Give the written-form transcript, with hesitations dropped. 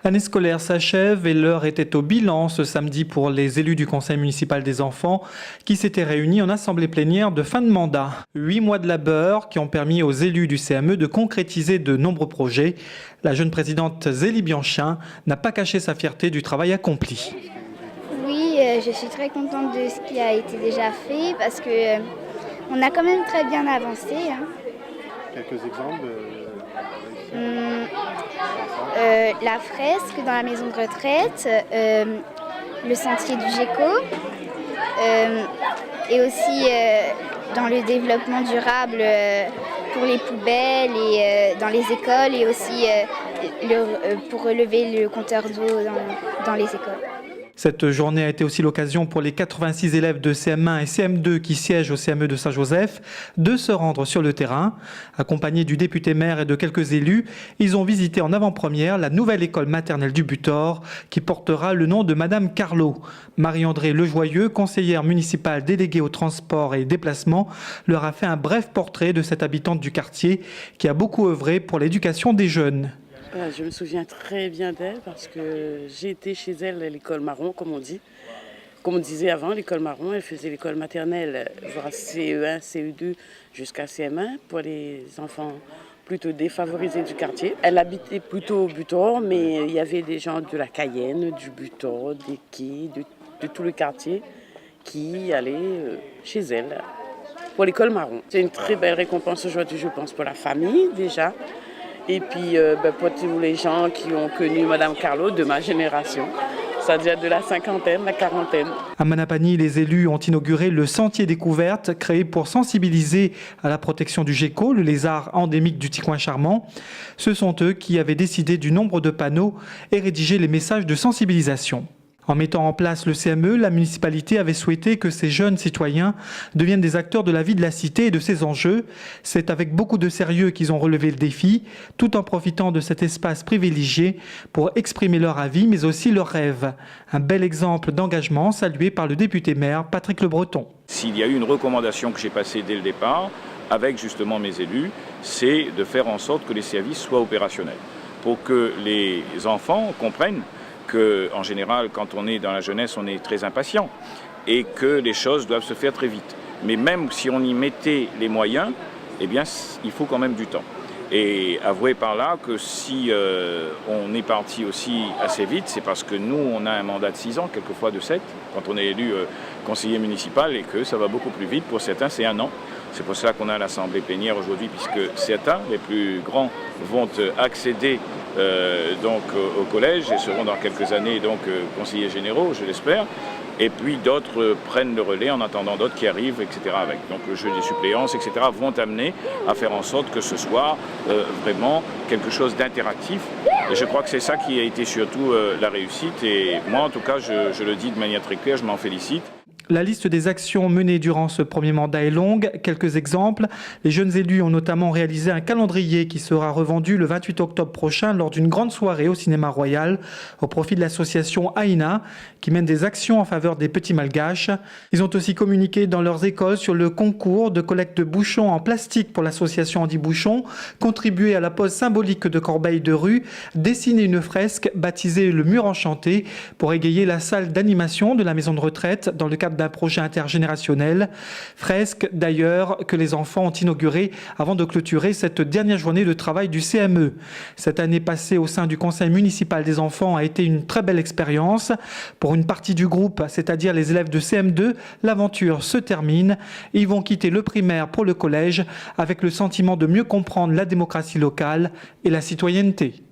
L'année scolaire s'achève et l'heure était au bilan ce samedi pour les élus du Conseil municipal des enfants qui s'étaient réunis en assemblée plénière de fin de mandat. 8 mois de labeur qui ont permis aux élus du CME de concrétiser de nombreux projets. La jeune présidente Zélie Bianchin n'a pas caché sa fierté du travail accompli. Oui, je suis très contente de ce qui a été déjà fait parce que on a quand même très bien avancé. Quelques exemples La fresque dans la maison de retraite, le sentier du GECO et aussi dans le développement durable pour les poubelles et dans les écoles et aussi pour relever le compteur d'eau dans les écoles. Cette journée a été aussi l'occasion pour les 86 élèves de CM1 et CM2 qui siègent au CME de Saint-Joseph de se rendre sur le terrain. Accompagnés du député maire et de quelques élus, ils ont visité en avant-première la nouvelle école maternelle du Butor qui portera le nom de Madame Carlot. Marie-André Lejoyeux, conseillère municipale déléguée au transport et déplacement, leur a fait un bref portrait de cette habitante du quartier qui a beaucoup œuvré pour l'éducation des jeunes. Je me souviens très bien d'elle parce que j'ai été chez elle à l'école marron, comme on dit. Comme on disait avant, l'école marron, elle faisait l'école maternelle, voire CE1, CE2 jusqu'à CM1 pour les enfants plutôt défavorisés du quartier. Elle habitait plutôt au Butor, mais il y avait des gens de la Cayenne, du Butor, des quais, de tout le quartier qui allaient chez elle pour l'école marron. C'est une très belle récompense aujourd'hui, je pense, pour la famille déjà. Et puis pour tous les gens qui ont connu Madame Carlot de ma génération, c'est-à-dire de la cinquantaine, la quarantaine. À Manapani, les élus ont inauguré le Sentier Découverte, créé pour sensibiliser à la protection du gecko, le lézard endémique du Ticoin charmant. Ce sont eux qui avaient décidé du nombre de panneaux et rédigé les messages de sensibilisation. En mettant en place le CME, la municipalité avait souhaité que ces jeunes citoyens deviennent des acteurs de la vie de la cité et de ses enjeux. C'est avec beaucoup de sérieux qu'ils ont relevé le défi, tout en profitant de cet espace privilégié pour exprimer leur avis, mais aussi leurs rêves. Un bel exemple d'engagement salué par le député maire Patrick Le Breton. S'il y a eu une recommandation que j'ai passée dès le départ, avec justement mes élus, c'est de faire en sorte que les services soient opérationnels, pour que les enfants comprennent qu'en général, quand on est dans la jeunesse, on est très impatient et que les choses doivent se faire très vite. Mais même si on y mettait les moyens, eh bien, il faut quand même du temps. Et avouez par là que si on est parti aussi assez vite, c'est parce que nous, on a un mandat de 6 ans, quelquefois de 7, quand on est élu conseiller municipal, et que ça va beaucoup plus vite. Pour certains, c'est 1 an. C'est pour cela qu'on a l'assemblée plénière aujourd'hui, puisque certains, les plus grands, vont accéder au collège et seront dans quelques années conseillers généraux, je l'espère. Et puis d'autres prennent le relais en attendant d'autres qui arrivent, etc. avec. Donc le jeu des suppléances, etc. vont amener à faire en sorte que ce soit vraiment quelque chose d'interactif. Et je crois que c'est ça qui a été surtout la réussite. Et moi, en tout cas, je le dis de manière très claire, je m'en félicite. La liste des actions menées durant ce premier mandat est longue. Quelques exemples. Les jeunes élus ont notamment réalisé un calendrier qui sera revendu le 28 octobre prochain lors d'une grande soirée au Cinéma Royal au profit de l'association AINA qui mène des actions en faveur des petits malgaches. Ils ont aussi communiqué dans leurs écoles sur le concours de collecte de bouchons en plastique pour l'association Andy Bouchon, contribué à la pose symbolique de corbeilles de rue, dessiner une fresque baptisée Le Mur Enchanté pour égayer la salle d'animation de la maison de retraite dans le cadre d'un projet intergénérationnel. Fresque d'ailleurs que les enfants ont inauguré avant de clôturer cette dernière journée de travail du CME. Cette année passée au sein du conseil municipal des enfants a été une très belle expérience. Pour une partie du groupe, c'est-à-dire les élèves de CM2, l'aventure se termine. Ils vont quitter le primaire pour le collège avec le sentiment de mieux comprendre la démocratie locale et la citoyenneté.